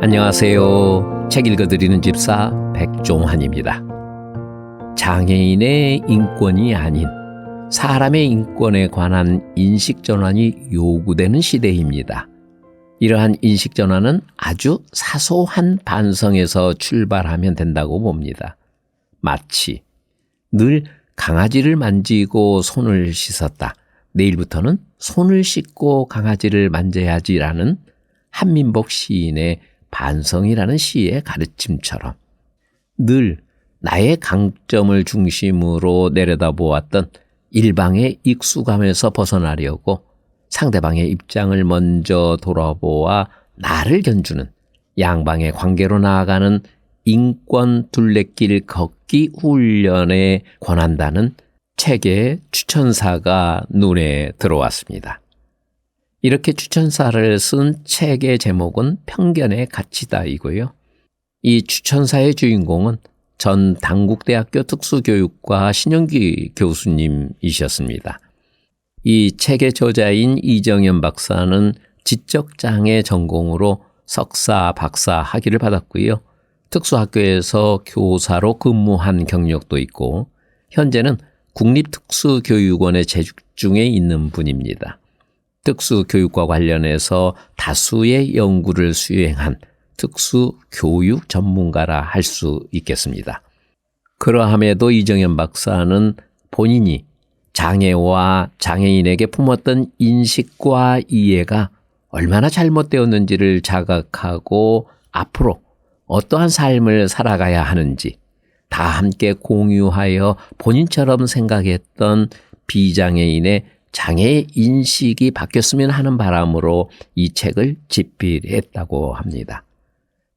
안녕하세요. 책 읽어드리는 집사 백종환입니다. 장애인의 인권이 아닌 사람의 인권에 관한 인식전환이 요구되는 시대입니다. 이러한 인식전환은 아주 사소한 반성에서 출발하면 된다고 봅니다. 마치 늘 강아지를 만지고 손을 씻었다. 내일부터는 손을 씻고 강아지를 만져야지라는 한민복 시인의 반성이라는 시의 가르침처럼 늘 나의 강점을 중심으로 내려다보았던 일방의 익숙함에서 벗어나려고 상대방의 입장을 먼저 돌아보아 나를 견주는 양방의 관계로 나아가는 인권 둘레길 걷기 훈련에 권한다는 책의 추천사가 눈에 들어왔습니다. 이렇게 추천사를 쓴 책의 제목은 편견의 가치다이고요. 이 추천사의 주인공은 전 당국대학교 특수교육과 신영기 교수님이셨습니다. 이 책의 저자인 이정현 박사는 지적장애 전공으로 석사, 박사 학위를 받았고요. 특수학교에서 교사로 근무한 경력도 있고 현재는 국립특수교육원에 재직 중에 있는 분입니다. 특수교육과 관련해서 다수의 연구를 수행한 특수교육 전문가라 할 수 있겠습니다. 그러함에도 이정현 박사는 본인이 장애와 장애인에게 품었던 인식과 이해가 얼마나 잘못되었는지를 자각하고 앞으로 어떠한 삶을 살아가야 하는지 다 함께 공유하여 본인처럼 생각했던 비장애인의 장애 인식이 바뀌었으면 하는 바람으로 이 책을 집필했다고 합니다.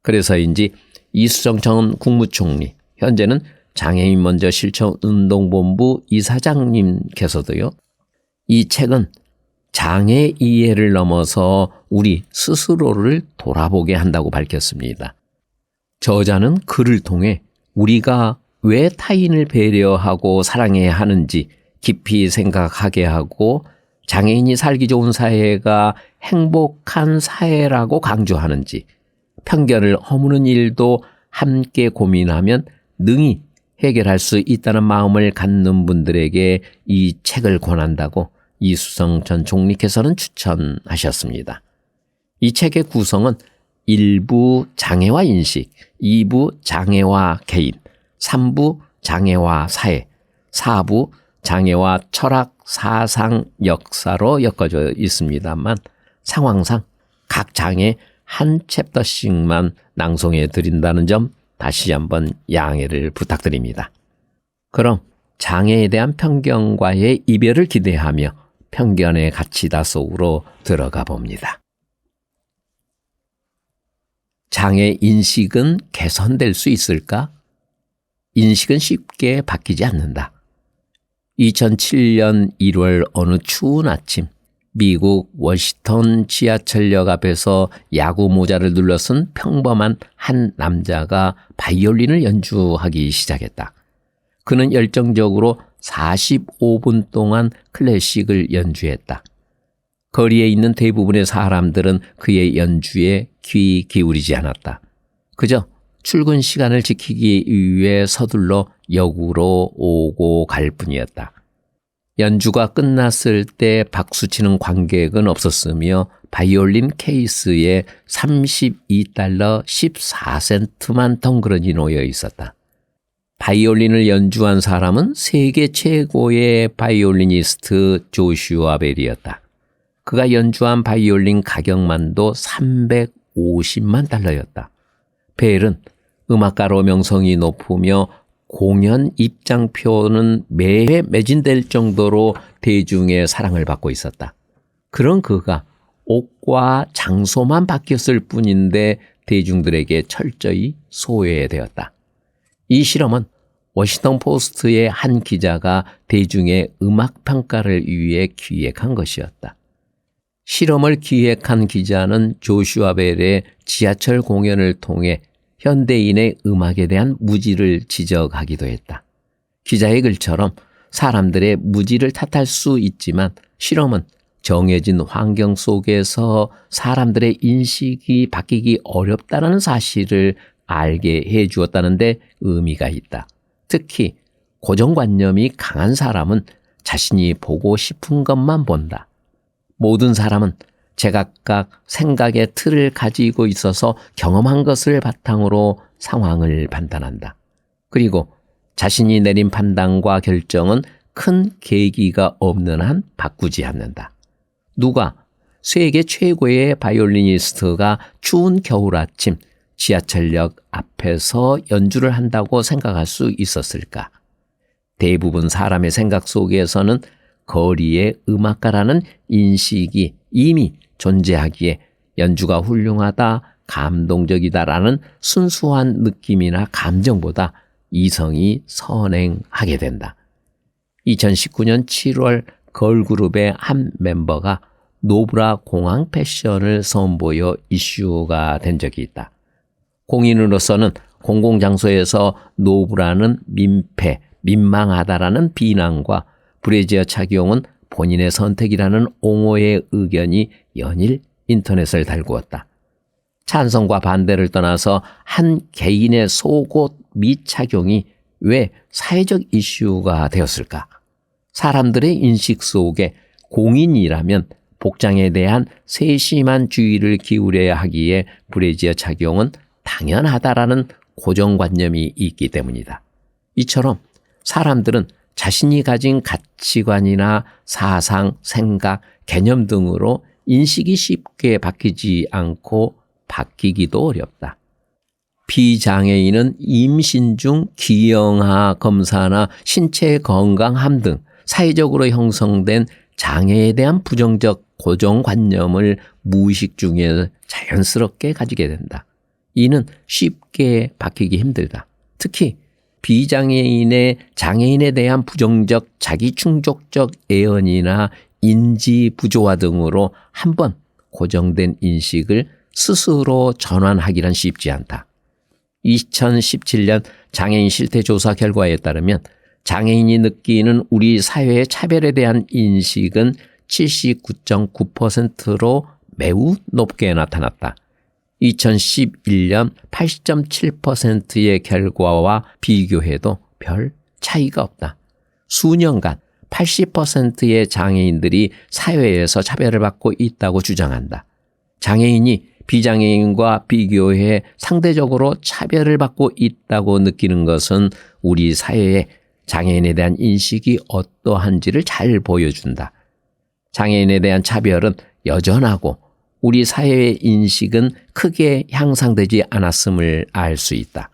그래서인지 이수정 전 국무총리, 현재는 장애인 먼저 실천운동본부 이사장님께서도요. 이 책은 장애 이해를 넘어서 우리 스스로를 돌아보게 한다고 밝혔습니다. 저자는 글을 통해 우리가 왜 타인을 배려하고 사랑해야 하는지 깊이 생각하게 하고 장애인이 살기 좋은 사회가 행복한 사회라고 강조하는지 편견을 허무는 일도 함께 고민하면 능히 해결할 수 있다는 마음을 갖는 분들에게 이 책을 권한다고 이수정 전 총리께서는 추천하셨습니다. 이 책의 구성은 1부 장애와 인식, 2부 장애와 개인, 3부 장애와 사회, 4부 장애와 철학, 사상, 역사로 엮어져 있습니다만 상황상 각 장애 한 챕터씩만 낭송해 드린다는 점 다시 한번 양해를 부탁드립니다. 그럼 장애에 대한 편견과의 이별을 기대하며 편견의 가치다 속으로 들어가 봅니다. 장애 인식은 개선될 수 있을까? 인식은 쉽게 바뀌지 않는다. 2007년 1월 어느 추운 아침 미국 워싱턴 지하철역 앞에서 야구 모자를 눌러쓴 평범한 한 남자가 바이올린을 연주하기 시작했다. 그는 열정적으로 45분 동안 클래식을 연주했다. 거리에 있는 대부분의 사람들은 그의 연주에 귀 기울이지 않았다. 그저 출근 시간을 지키기 위해 서둘러 역으로 오고 갈 뿐이었다. 연주가 끝났을 때 박수치는 관객은 없었으며 바이올린 케이스에 $32 14센트만 덩그러니 놓여 있었다. 바이올린을 연주한 사람은 세계 최고의 바이올리니스트 조슈아 벨이었다. 그가 연주한 바이올린 가격만도 $350만 달러였다. 벨은 음악가로 명성이 높으며 공연 입장표는 매회 매진될 정도로 대중의 사랑을 받고 있었다. 그런 그가 옷과 장소만 바뀌었을 뿐인데 대중들에게 철저히 소외되었다. 이 실험은 워싱턴 포스트의 한 기자가 대중의 음악 평가를 위해 기획한 것이었다. 실험을 기획한 기자는 조슈아 벨의 지하철 공연을 통해 현대인의 음악에 대한 무지를 지적하기도 했다. 기자의 글처럼 사람들의 무지를 탓할 수 있지만 실험은 정해진 환경 속에서 사람들의 인식이 바뀌기 어렵다는 사실을 알게 해 주었다는 데 의미가 있다. 특히 고정관념이 강한 사람은 자신이 보고 싶은 것만 본다. 모든 사람은 제각각 생각의 틀을 가지고 있어서 경험한 것을 바탕으로 상황을 판단한다. 그리고 자신이 내린 판단과 결정은 큰 계기가 없는 한 바꾸지 않는다. 누가 세계 최고의 바이올리니스트가 추운 겨울 아침 지하철역 앞에서 연주를 한다고 생각할 수 있었을까? 대부분 사람의 생각 속에서는 거리의 음악가라는 인식이 이미 존재하기에 연주가 훌륭하다, 감동적이다라는 순수한 느낌이나 감정보다 이성이 선행하게 된다. 2019년 7월 걸그룹의 한 멤버가 노브라 공항 패션을 선보여 이슈가 된 적이 있다. 공인으로서는 공공장소에서 노브라는 민폐, 민망하다라는 비난과 브래지어 착용은 본인의 선택이라는 옹호의 의견이 연일 인터넷을 달구었다. 찬성과 반대를 떠나서 한 개인의 속옷 미착용이 왜 사회적 이슈가 되었을까? 사람들의 인식 속에 공인이라면 복장에 대한 세심한 주의를 기울여야 하기에 브래지어 착용은 당연하다라는 고정관념이 있기 때문이다. 이처럼 사람들은 자신이 가진 가치관이나 사상, 생각, 개념 등으로 인식이 쉽게 바뀌지 않고 바뀌기도 어렵다. 비장애인은 임신 중 기형아 검사나 신체 건강함 등 사회적으로 형성된 장애에 대한 부정적 고정관념을 무의식 중에 자연스럽게 가지게 된다. 이는 쉽게 바뀌기 힘들다. 특히 비장애인의 장애인에 대한 부정적 자기충족적 애언이나 인지 부조화 등으로 한번 고정된 인식을 스스로 전환하기란 쉽지 않다. 2017년 장애인 실태조사 결과에 따르면 장애인이 느끼는 우리 사회의 차별에 대한 인식은 79.9%로 매우 높게 나타났다. 2011년 80.7%의 결과와 비교해도 별 차이가 없다. 수년간 80%의 장애인들이 사회에서 차별을 받고 있다고 주장한다. 장애인이 비장애인과 비교해 상대적으로 차별을 받고 있다고 느끼는 것은 우리 사회에 장애인에 대한 인식이 어떠한지를 잘 보여준다. 장애인에 대한 차별은 여전하고 우리 사회의 인식은 크게 향상되지 않았음을 알 수 있다.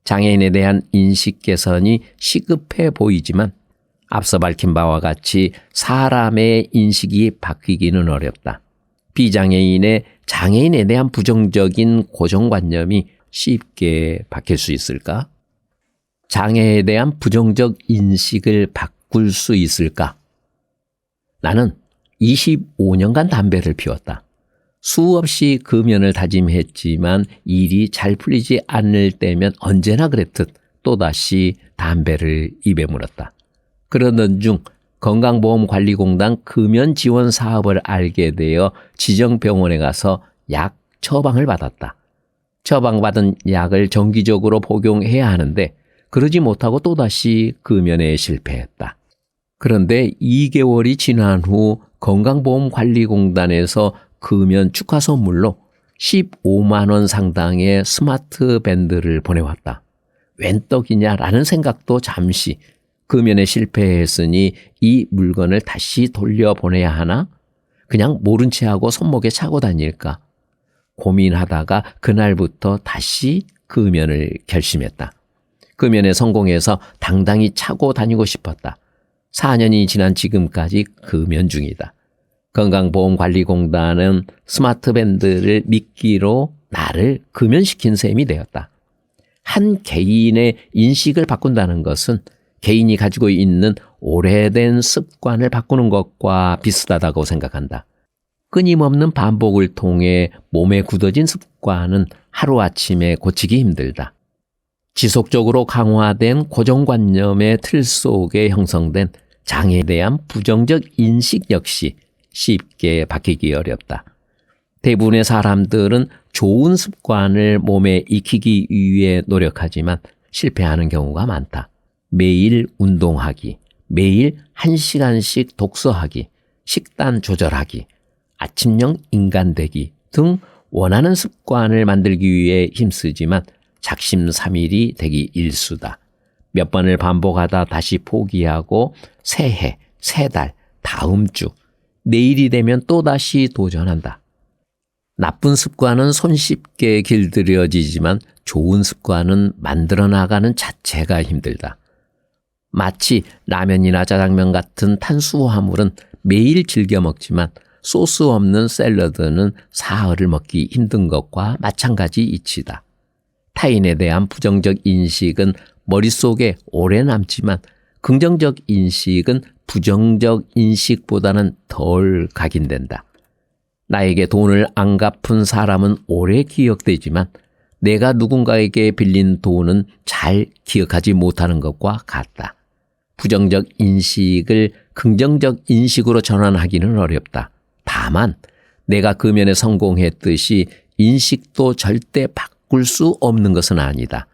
장애인에 대한 인식 개선이 시급해 보이지만 앞서 밝힌 바와 같이 사람의 인식이 바뀌기는 어렵다. 비장애인의 장애인에 대한 부정적인 고정관념이 쉽게 바뀔 수 있을까? 장애에 대한 부정적 인식을 바꿀 수 있을까? 나는 25년간 담배를 피웠다. 수없이 금연을 다짐했지만 일이 잘 풀리지 않을 때면 언제나 그랬듯 또다시 담배를 입에 물었다. 그러던 중 건강보험관리공단 금연 지원 사업을 알게 되어 지정병원에 가서 약 처방을 받았다. 처방받은 약을 정기적으로 복용해야 하는데 그러지 못하고 또다시 금연에 실패했다. 그런데 2개월이 지난 후 건강보험관리공단에서 금연 축하 선물로 15만 원 상당의 스마트 밴드를 보내왔다. 웬 떡이냐라는 생각도 잠시 금연에 실패했으니 이 물건을 다시 돌려보내야 하나? 그냥 모른 채 하고 손목에 차고 다닐까? 고민하다가 그날부터 다시 금연을 결심했다. 금연에 성공해서 당당히 차고 다니고 싶었다. 4년이 지난 지금까지 금연 중이다. 건강보험관리공단은 스마트밴드를 미끼로 나를 금연시킨 셈이 되었다. 한 개인의 인식을 바꾼다는 것은 개인이 가지고 있는 오래된 습관을 바꾸는 것과 비슷하다고 생각한다. 끊임없는 반복을 통해 몸에 굳어진 습관은 하루아침에 고치기 힘들다. 지속적으로 강화된 고정관념의 틀 속에 형성된 장애에 대한 부정적 인식 역시 쉽게 바뀌기 어렵다. 대부분의 사람들은 좋은 습관을 몸에 익히기 위해 노력하지만 실패하는 경우가 많다. 매일 운동하기, 매일 1시간씩 독서하기, 식단 조절하기, 아침형 인간 되기 등 원하는 습관을 만들기 위해 힘쓰지만 작심삼일이 되기 일수다. 몇 번을 반복하다 다시 포기하고 새해, 새 달, 다음 주, 내일이 되면 또다시 도전한다. 나쁜 습관은 손쉽게 길들여지지만 좋은 습관은 만들어 나가는 자체가 힘들다. 마치 라면이나 짜장면 같은 탄수화물은 매일 즐겨 먹지만 소스 없는 샐러드는 사흘을 먹기 힘든 것과 마찬가지 이치다. 타인에 대한 부정적 인식은 머릿속에 오래 남지만 긍정적 인식은 부정적 인식보다는 덜 각인된다. 나에게 돈을 안 갚은 사람은 오래 기억되지만 내가 누군가에게 빌린 돈은 잘 기억하지 못하는 것과 같다. 부정적 인식을 긍정적 인식으로 전환하기는 어렵다. 다만 내가 그 면에 성공했듯이 인식도 절대 바꿀 수 없는 것은 아니다.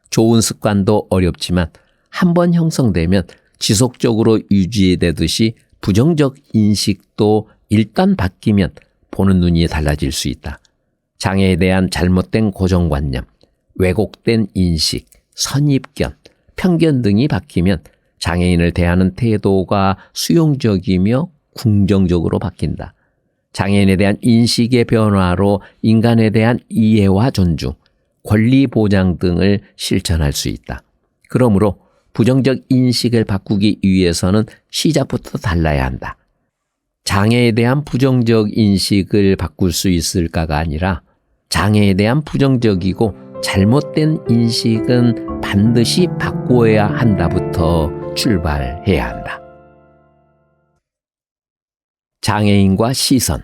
좋은 습관도 어렵지만 한번 형성되면 지속적으로 유지되듯이 부정적 인식도 일단 바뀌면 보는 눈이 달라질 수 있다. 장애에 대한 잘못된 고정관념, 왜곡된 인식, 선입견, 편견 등이 바뀌면 장애인을 대하는 태도가 수용적이며 긍정적으로 바뀐다. 장애인에 대한 인식의 변화로 인간에 대한 이해와 존중, 권리 보장 등을 실천할 수 있다. 그러므로 부정적 인식을 바꾸기 위해서는 시작부터 달라야 한다. 장애에 대한 부정적 인식을 바꿀 수 있을까가 아니라 장애에 대한 부정적이고 잘못된 인식은 반드시 바꾸어야 한다부터 출발해야 한다. 장애인과 시선.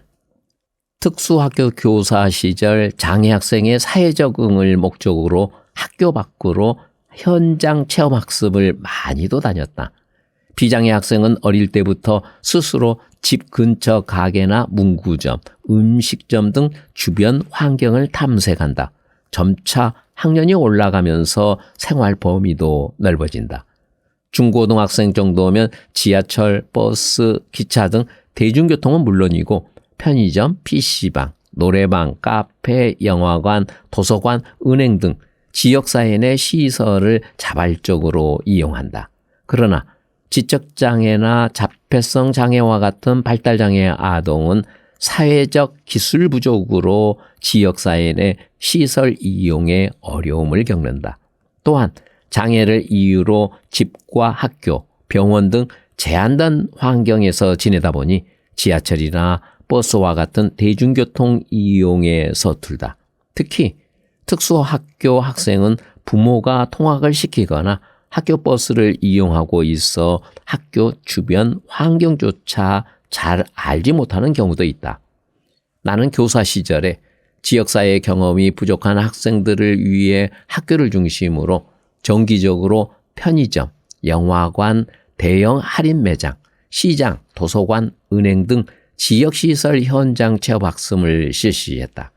특수학교 교사 시절 장애 학생의 사회 적응을 목적으로 학교 밖으로 현장 체험 학습을 많이도 다녔다. 비장애 학생은 어릴 때부터 스스로 집 근처 가게나 문구점, 음식점 등 주변 환경을 탐색한다. 점차 학년이 올라가면서 생활 범위도 넓어진다. 중고등학생 정도면 지하철, 버스, 기차 등 대중교통은 물론이고 편의점, PC방, 노래방, 카페, 영화관, 도서관, 은행 등 지역사회 내 시설을 자발적으로 이용한다. 그러나 지적장애나 자폐성 장애와 같은 발달장애 아동은 사회적 기술 부족으로 지역사회 내 시설 이용에 어려움을 겪는다. 또한 장애를 이유로 집과 학교, 병원 등 제한된 환경에서 지내다 보니 지하철이나 버스와 같은 대중교통 이용에 서툴다. 특히 특수학교 학생은 부모가 통학을 시키거나 학교 버스를 이용하고 있어 학교 주변 환경조차 잘 알지 못하는 경우도 있다. 나는 교사 시절에 지역사회 경험이 부족한 학생들을 위해 학교를 중심으로 정기적으로 편의점, 영화관, 대형 할인 매장, 시장, 도서관, 은행 등 지역시설 현장 체험학습을 실시했다.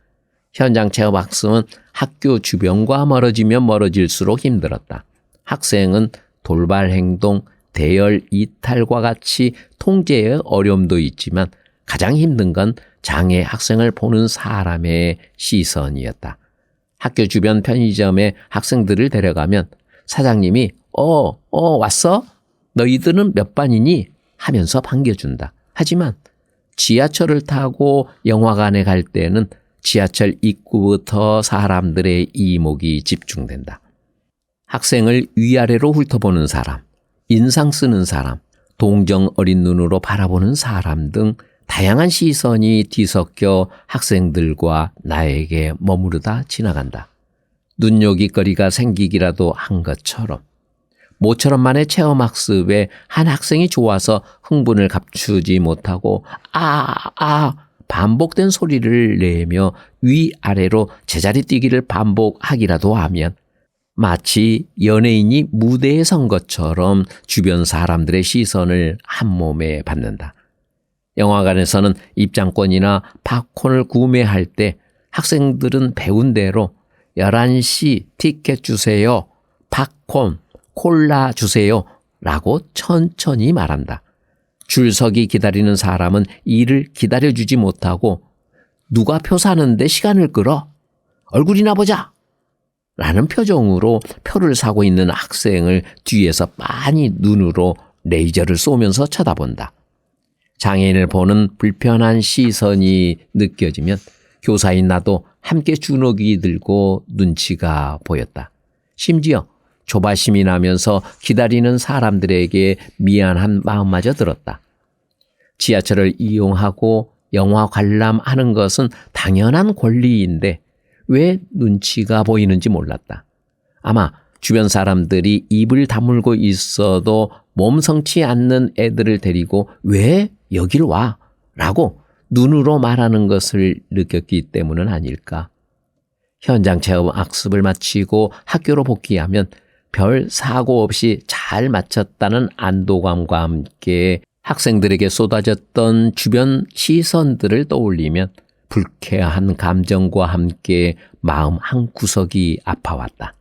현장 체험학습은 학교 주변과 멀어지면 멀어질수록 힘들었다. 학생은 돌발 행동, 대열 이탈과 같이 통제의 어려움도 있지만 가장 힘든 건 장애 학생을 보는 사람의 시선이었다. 학교 주변 편의점에 학생들을 데려가면 사장님이 왔어? 너희들은 몇 반이니? 하면서 반겨준다. 하지만 지하철을 타고 영화관에 갈 때는 지하철 입구부터 사람들의 이목이 집중된다. 학생을 위아래로 훑어보는 사람, 인상 쓰는 사람, 동정 어린 눈으로 바라보는 사람 등 다양한 시선이 뒤섞여 학생들과 나에게 머무르다 지나간다. 눈요깃거리가 생기기라도 한 것처럼 모처럼만의 체험학습에 한 학생이 좋아서 흥분을 감추지 못하고 반복된 소리를 내며 위아래로 제자리 뛰기를 반복하기라도 하면 마치 연예인이 무대에 선 것처럼 주변 사람들의 시선을 한 몸에 받는다. 영화관에서는 입장권이나 팝콘을 구매할 때 학생들은 배운 대로 11시 티켓 주세요, 팝콘, 콜라 주세요 라고 천천히 말한다. 줄서기 기다리는 사람은 이를 기다려주지 못하고 누가 표 사는데 시간을 끌어? 얼굴이나 보자! 라는 표정으로 표를 사고 있는 학생을 뒤에서 빤히 눈으로 레이저를 쏘면서 쳐다본다. 장애인을 보는 불편한 시선이 느껴지면 교사인 나도 함께 주눅이 들고 눈치가 보였다. 심지어 조바심이 나면서 기다리는 사람들에게 미안한 마음마저 들었다. 지하철을 이용하고 영화 관람하는 것은 당연한 권리인데 왜 눈치가 보이는지 몰랐다. 아마 주변 사람들이 입을 다물고 있어도 몸성치 않는 애들을 데리고 왜 여길 와? 라고 눈으로 말하는 것을 느꼈기 때문은 아닐까. 현장 체험 학습을 마치고 학교로 복귀하면 별 사고 없이 잘 마쳤다는 안도감과 함께 학생들에게 쏟아졌던 주변 시선들을 떠올리면 불쾌한 감정과 함께 마음 한구석이 아파왔다.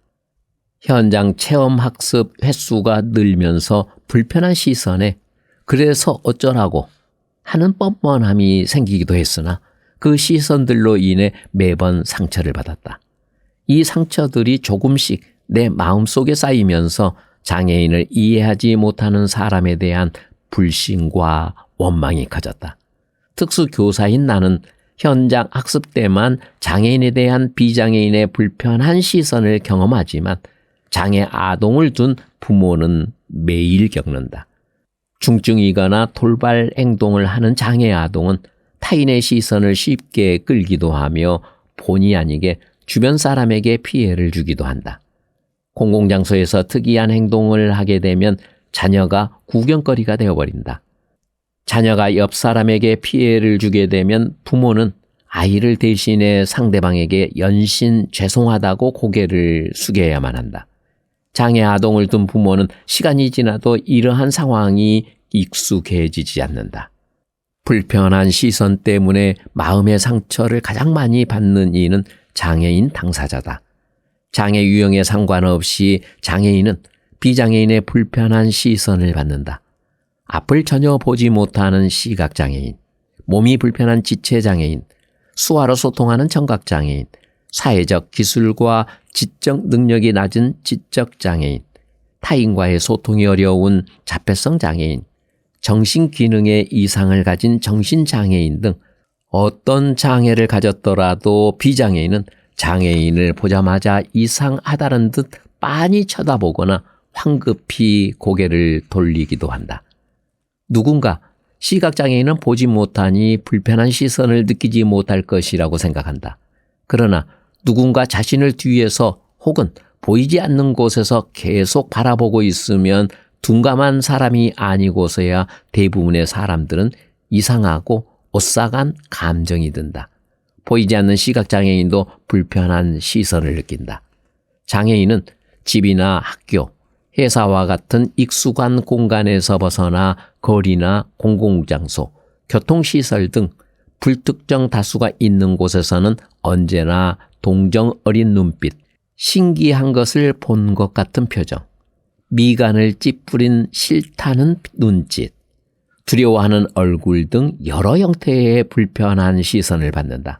현장 체험 학습 횟수가 늘면서 불편한 시선에 그래서 어쩌라고 하는 뻔뻔함이 생기기도 했으나 그 시선들로 인해 매번 상처를 받았다. 이 상처들이 조금씩 내 마음속에 쌓이면서 장애인을 이해하지 못하는 사람에 대한 불신과 원망이 커졌다. 특수교사인 나는 현장 학습 때만 장애인에 대한 비장애인의 불편한 시선을 경험하지만 장애 아동을 둔 부모는 매일 겪는다. 중증이거나 돌발 행동을 하는 장애 아동은 타인의 시선을 쉽게 끌기도 하며 본의 아니게 주변 사람에게 피해를 주기도 한다. 공공장소에서 특이한 행동을 하게 되면 자녀가 구경거리가 되어버린다. 자녀가 옆 사람에게 피해를 주게 되면 부모는 아이를 대신해 상대방에게 연신 죄송하다고 고개를 숙여야만 한다. 장애 아동을 둔 부모는 시간이 지나도 이러한 상황이 익숙해지지 않는다. 불편한 시선 때문에 마음의 상처를 가장 많이 받는 이는 장애인 당사자다. 장애 유형에 상관없이 장애인은 비장애인의 불편한 시선을 받는다. 앞을 전혀 보지 못하는 시각장애인, 몸이 불편한 지체장애인, 수화로 소통하는 청각장애인, 사회적 기술과 지적 능력이 낮은 지적장애인, 타인과의 소통이 어려운 자폐성 장애인, 정신기능의 이상을 가진 정신장애인 등 어떤 장애를 가졌더라도 비장애인은 장애인을 보자마자 이상하다는 듯 빤히 쳐다보거나 황급히 고개를 돌리기도 한다. 누군가 시각장애인은 보지 못하니 불편한 시선을 느끼지 못할 것이라고 생각한다. 그러나 누군가 자신을 뒤에서 혹은 보이지 않는 곳에서 계속 바라보고 있으면 둔감한 사람이 아니고서야 대부분의 사람들은 이상하고 오싹한 감정이 든다. 보이지 않는 시각장애인도 불편한 시선을 느낀다. 장애인은 집이나 학교, 회사와 같은 익숙한 공간에서 벗어나 거리나 공공장소, 교통시설 등 불특정 다수가 있는 곳에서는 언제나 동정 어린 눈빛, 신기한 것을 본 것 같은 표정, 미간을 찌푸린 싫다는 눈짓, 두려워하는 얼굴 등 여러 형태의 불편한 시선을 받는다.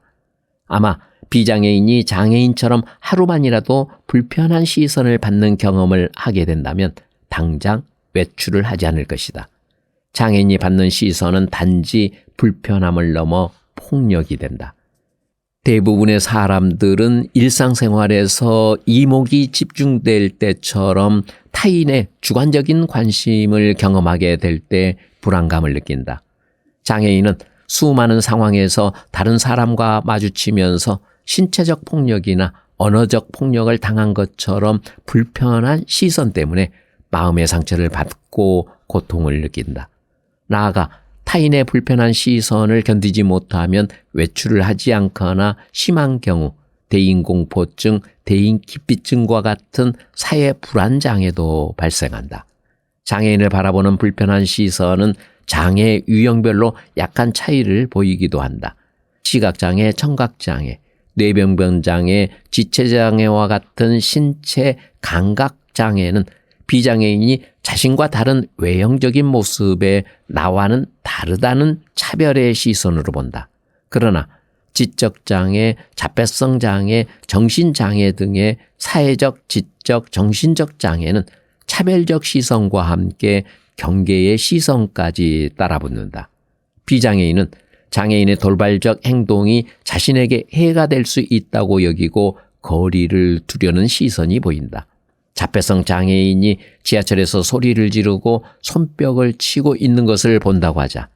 아마 비장애인이 장애인처럼 하루만이라도 불편한 시선을 받는 경험을 하게 된다면 당장 외출을 하지 않을 것이다. 장애인이 받는 시선은 단지 불편함을 넘어 폭력이 된다. 대부분의 사람들은 일상생활에서 이목이 집중될 때처럼 타인의 주관적인 관심을 경험하게 될 때 불안감을 느낀다. 장애인은 수많은 상황에서 다른 사람과 마주치면서 신체적 폭력이나 언어적 폭력을 당한 것처럼 불편한 시선 때문에 마음의 상처를 받고 고통을 느낀다. 나아가 타인의 불편한 시선을 견디지 못하면 외출을 하지 않거나 심한 경우 대인공포증, 대인기피증과 같은 사회 불안장애도 발생한다. 장애인을 바라보는 불편한 시선은 장애 유형별로 약간 차이를 보이기도 한다. 시각장애, 청각장애, 뇌병변장애, 지체장애와 같은 신체 감각장애는 비장애인이 자신과 다른 외형적인 모습에 나와는 다르다는 차별의 시선으로 본다. 그러나 지적장애, 자폐성장애, 정신장애 등의 사회적, 지적, 정신적 장애는 차별적 시선과 함께 경계의 시선까지 따라붙는다. 비장애인은 장애인의 돌발적 행동이 자신에게 해가 될 수 있다고 여기고 거리를 두려는 시선이 보인다. 자폐성 장애인이 지하철에서 소리를 지르고 손뼉을 치고 있는 것을 본다고 하자.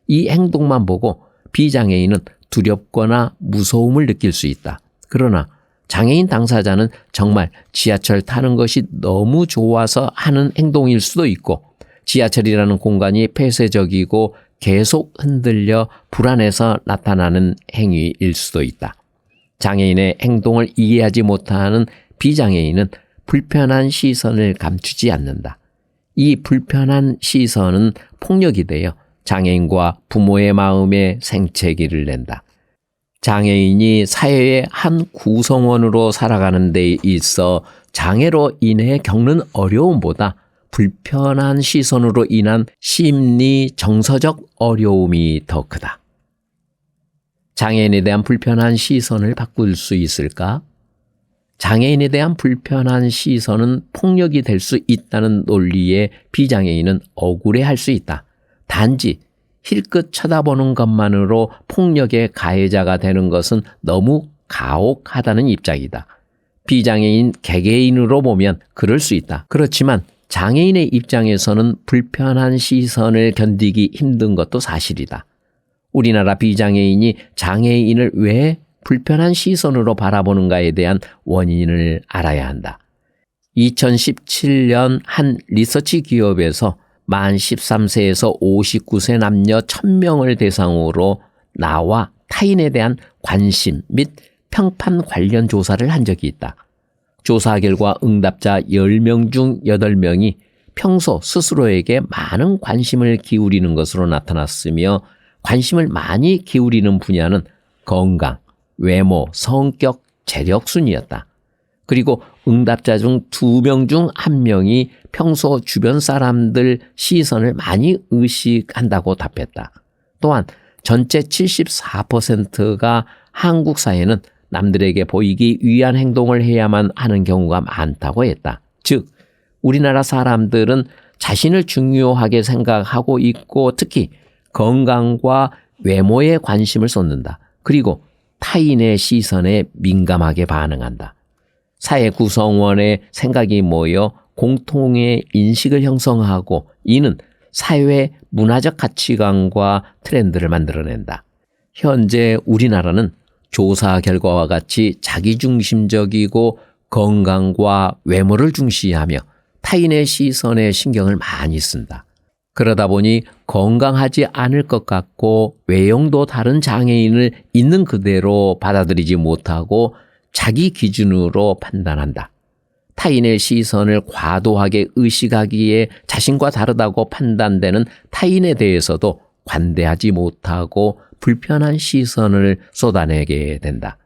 이 행동만 보고 비장애인은 두렵거나 무서움을 느낄 수 있다. 그러나 장애인 당사자는 정말 지하철 타는 것이 너무 좋아서 하는 행동일 수도 있고, 지하철이라는 공간이 폐쇄적이고 계속 흔들려 불안해서 나타나는 행위일 수도 있다. 장애인의 행동을 이해하지 못하는 비장애인은 불편한 시선을 감추지 않는다. 이 불편한 시선은 폭력이 되어 장애인과 부모의 마음에 생채기를 낸다. 장애인이 사회의 한 구성원으로 살아가는 데 있어 장애로 인해 겪는 어려움보다 불편한 시선으로 인한 심리, 정서적 어려움이 더 크다. 장애인에 대한 불편한 시선을 바꿀 수 있을까? 장애인에 대한 불편한 시선은 폭력이 될 수 있다는 논리에 비장애인은 억울해할 수 있다. 단지 힐끗 쳐다보는 것만으로 폭력의 가해자가 되는 것은 너무 가혹하다는 입장이다. 비장애인 개개인으로 보면 그럴 수 있다. 그렇지만 장애인의 입장에서는 불편한 시선을 견디기 힘든 것도 사실이다. 우리나라 비장애인이 장애인을 왜 불편한 시선으로 바라보는가에 대한 원인을 알아야 한다. 2017년 한 리서치 기업에서 만 13세에서 59세 남녀 1000명을 대상으로 나와 타인에 대한 관심 및 평판 관련 조사를 한 적이 있다. 조사 결과 응답자 10명 중 8명이 평소 스스로에게 많은 관심을 기울이는 것으로 나타났으며, 관심을 많이 기울이는 분야는 건강, 외모, 성격, 재력 순이었다. 그리고 응답자 중 2명 중 1명이 평소 주변 사람들 시선을 많이 의식한다고 답했다. 또한 전체 74%가 한국 사회는 남들에게 보이기 위한 행동을 해야만 하는 경우가 많다고 했다. 즉, 우리나라 사람들은 자신을 중요하게 생각하고 있고 특히 건강과 외모에 관심을 쏟는다. 그리고 타인의 시선에 민감하게 반응한다. 사회 구성원의 생각이 모여 공통의 인식을 형성하고 이는 사회 문화적 가치관과 트렌드를 만들어낸다. 현재 우리나라는 조사 결과와 같이 자기중심적이고 건강과 외모를 중시하며 타인의 시선에 신경을 많이 쓴다. 그러다 보니 건강하지 않을 것 같고 외형도 다른 장애인을 있는 그대로 받아들이지 못하고 자기 기준으로 판단한다. 타인의 시선을 과도하게 의식하기에 자신과 다르다고 판단되는 타인에 대해서도 관대하지 못하고 불편한 시선을 쏟아내게 된다.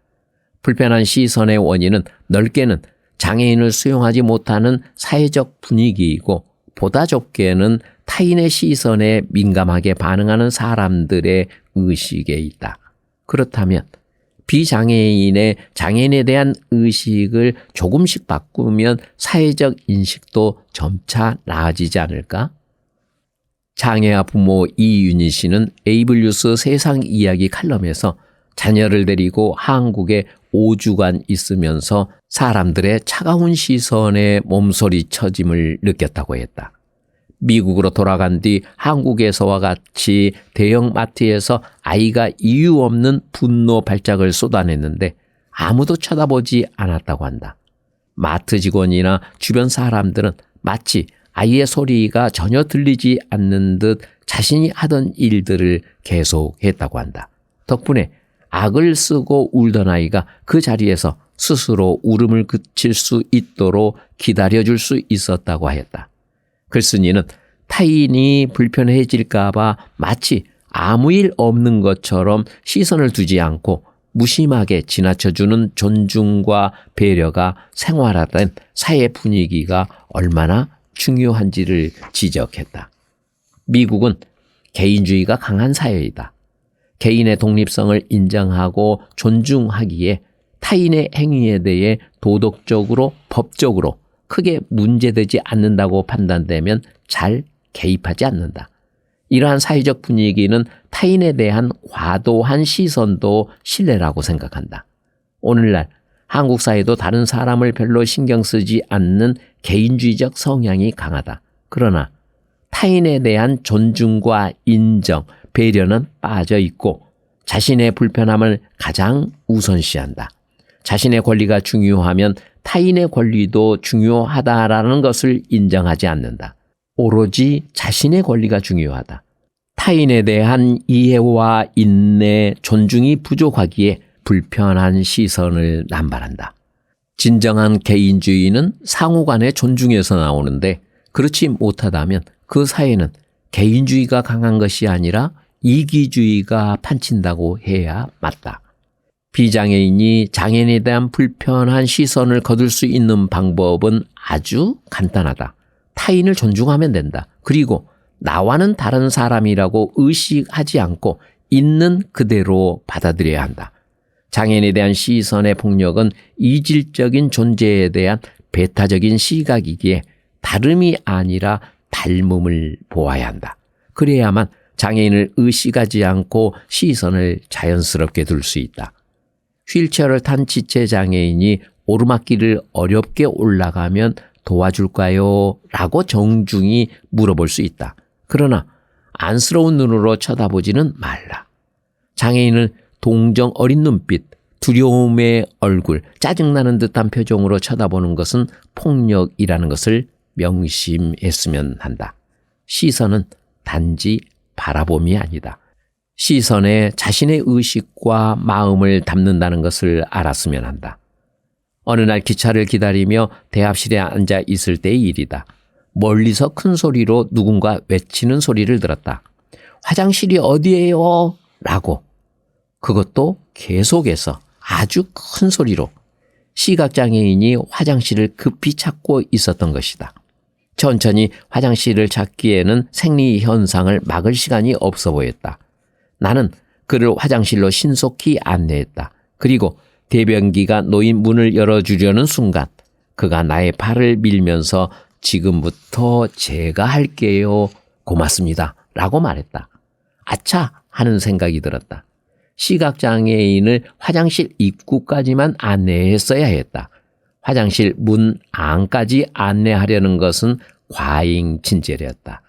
불편한 시선의 원인은 넓게는 장애인을 수용하지 못하는 사회적 분위기이고, 보다 좁게는 타인의 시선에 민감하게 반응하는 사람들의 의식에 있다. 그렇다면 비장애인의 장애인에 대한 의식을 조금씩 바꾸면 사회적 인식도 점차 나아지지 않을까? 장애아 부모 이윤희 씨는 에이블뉴스 세상 이야기 칼럼에서 자녀를 데리고 한국에 5주간 있으면서 사람들의 차가운 시선에 몸서리쳐짐을 느꼈다고 했다. 미국으로 돌아간 뒤 한국에서와 같이 대형 마트에서 아이가 이유 없는 분노 발작을 쏟아냈는데 아무도 쳐다보지 않았다고 한다. 마트 직원이나 주변 사람들은 마치 아이의 소리가 전혀 들리지 않는 듯 자신이 하던 일들을 계속했다고 한다. 덕분에 악을 쓰고 울던 아이가 그 자리에서 스스로 울음을 그칠 수 있도록 기다려줄 수 있었다고 하였다. 글쓴이는 타인이 불편해질까봐 마치 아무 일 없는 것처럼 시선을 두지 않고 무심하게 지나쳐주는 존중과 배려가 생활화된 사회 분위기가 얼마나 중요한지를 지적했다. 미국은 개인주의가 강한 사회이다. 개인의 독립성을 인정하고 존중하기에 타인의 행위에 대해 도덕적으로, 법적으로 크게 문제되지 않는다고 판단되면 잘 개입하지 않는다. 이러한 사회적 분위기는 타인에 대한 과도한 시선도 신뢰라고 생각한다. 오늘날 한국 사회도 다른 사람을 별로 신경 쓰지 않는 개인주의적 성향이 강하다. 그러나 타인에 대한 존중과 인정, 배려는 빠져 있고 자신의 불편함을 가장 우선시한다. 자신의 권리가 중요하면 타인의 권리도 중요하다라는 것을 인정하지 않는다. 오로지 자신의 권리가 중요하다. 타인에 대한 이해와 인내, 존중이 부족하기에 불편한 시선을 남발한다. 진정한 개인주의는 상호간의 존중에서 나오는데 그렇지 못하다면 그 사회는 개인주의가 강한 것이 아니라 이기주의가 판친다고 해야 맞다. 비장애인이 장애인에 대한 불편한 시선을 거둘 수 있는 방법은 아주 간단하다. 타인을 존중하면 된다. 그리고 나와는 다른 사람이라고 의식하지 않고 있는 그대로 받아들여야 한다. 장애인에 대한 시선의 폭력은 이질적인 존재에 대한 배타적인 시각이기에 다름이 아니라 닮음을 보아야 한다. 그래야만 장애인을 의식하지 않고 시선을 자연스럽게 둘 수 있다. 휠체어를 탄 지체 장애인이 오르막길을 어렵게 올라가면 도와줄까요? 라고 정중히 물어볼 수 있다. 그러나 안쓰러운 눈으로 쳐다보지는 말라. 장애인을 동정 어린 눈빛, 두려움의 얼굴, 짜증나는 듯한 표정으로 쳐다보는 것은 폭력이라는 것을 명심했으면 한다. 시선은 단지 바라봄이 아니다. 시선에 자신의 의식과 마음을 담는다는 것을 알았으면 한다. 어느 날 기차를 기다리며 대합실에 앉아 있을 때의 일이다. 멀리서 큰 소리로 누군가 외치는 소리를 들었다. 화장실이 어디예요? 라고. 그것도 계속해서 아주 큰 소리로. 시각장애인이 화장실을 급히 찾고 있었던 것이다. 천천히 화장실을 찾기에는 생리 현상을 막을 시간이 없어 보였다. 나는 그를 화장실로 신속히 안내했다. 그리고 대변기가 놓인 문을 열어주려는 순간 그가 나의 팔을 밀면서 지금부터 제가 할게요. 고맙습니다. 라고 말했다. 아차 하는 생각이 들었다. 시각장애인을 화장실 입구까지만 안내했어야 했다. 화장실 문 안까지 안내하려는 것은 과잉 친절이었다.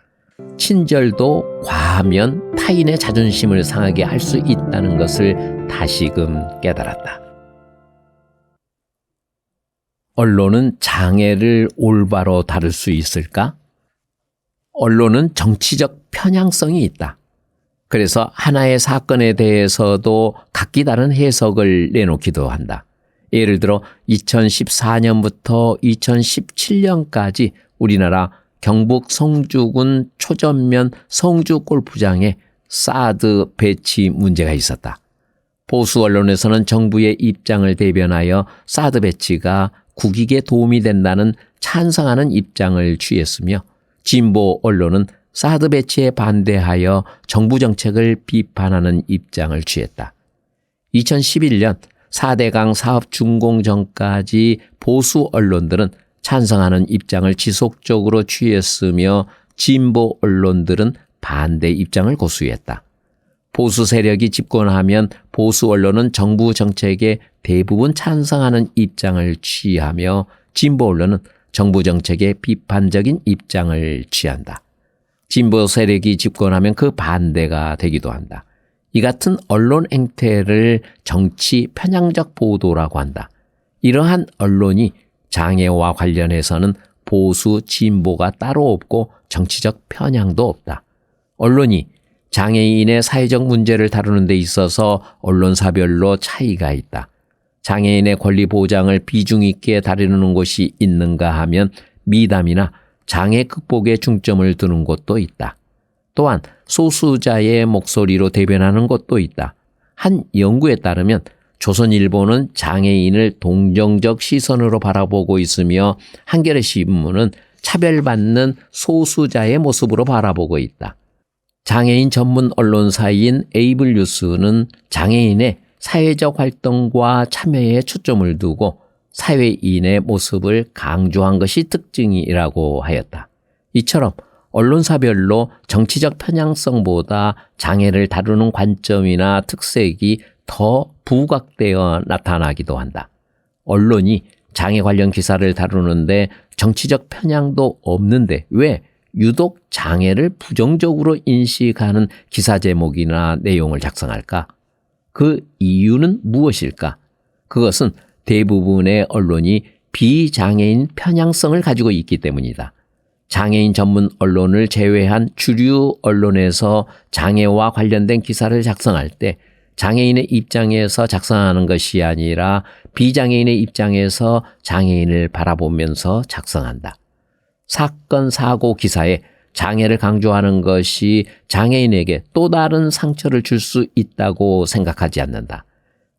친절도 과하면 타인의 자존심을 상하게 할 수 있다는 것을 다시금 깨달았다. 언론은 장애를 올바로 다룰 수 있을까? 언론은 정치적 편향성이 있다. 그래서 하나의 사건에 대해서도 각기 다른 해석을 내놓기도 한다. 예를 들어 2014년부터 2017년까지 우리나라 경북 성주군 초전면 성주골프장에 사드 배치 문제가 있었다. 보수 언론에서는 정부의 입장을 대변하여 사드 배치가 국익에 도움이 된다는 찬성하는 입장을 취했으며 진보 언론은 사드 배치에 반대하여 정부 정책을 비판하는 입장을 취했다. 2011년 4대강 사업 준공 전까지 보수 언론들은 찬성하는 입장을 지속적으로 취했으며 진보 언론들은 반대 입장을 고수했다. 보수 세력이 집권하면 보수 언론은 정부 정책에 대부분 찬성하는 입장을 취하며 진보 언론은 정부 정책에 비판적인 입장을 취한다. 진보 세력이 집권하면 그 반대가 되기도 한다. 이 같은 언론 행태를 정치 편향적 보도라고 한다. 이러한 언론이 장애와 관련해서는 보수, 진보가 따로 없고 정치적 편향도 없다. 언론이 장애인의 사회적 문제를 다루는 데 있어서 언론사별로 차이가 있다. 장애인의 권리 보장을 비중 있게 다루는 곳이 있는가 하면 미담이나 장애 극복에 중점을 두는 곳도 있다. 또한 소수자의 목소리로 대변하는 곳도 있다. 한 연구에 따르면 조선일보는 장애인을 동정적 시선으로 바라보고 있으며 한겨레 신문은 차별받는 소수자의 모습으로 바라보고 있다. 장애인 전문 언론사인 에이블뉴스는 장애인의 사회적 활동과 참여에 초점을 두고 사회인의 모습을 강조한 것이 특징이라고 하였다. 이처럼 언론사별로 정치적 편향성보다 장애를 다루는 관점이나 특색이 더 부각되어 나타나기도 한다. 언론이 장애 관련 기사를 다루는데 정치적 편향도 없는데 왜 유독 장애를 부정적으로 인식하는 기사 제목이나 내용을 작성할까? 그 이유는 무엇일까? 그것은 대부분의 언론이 비장애인 편향성을 가지고 있기 때문이다. 장애인 전문 언론을 제외한 주류 언론에서 장애와 관련된 기사를 작성할 때 장애인의 입장에서 작성하는 것이 아니라 비장애인의 입장에서 장애인을 바라보면서 작성한다. 사건, 사고 기사에 장애를 강조하는 것이 장애인에게 또 다른 상처를 줄 수 있다고 생각하지 않는다.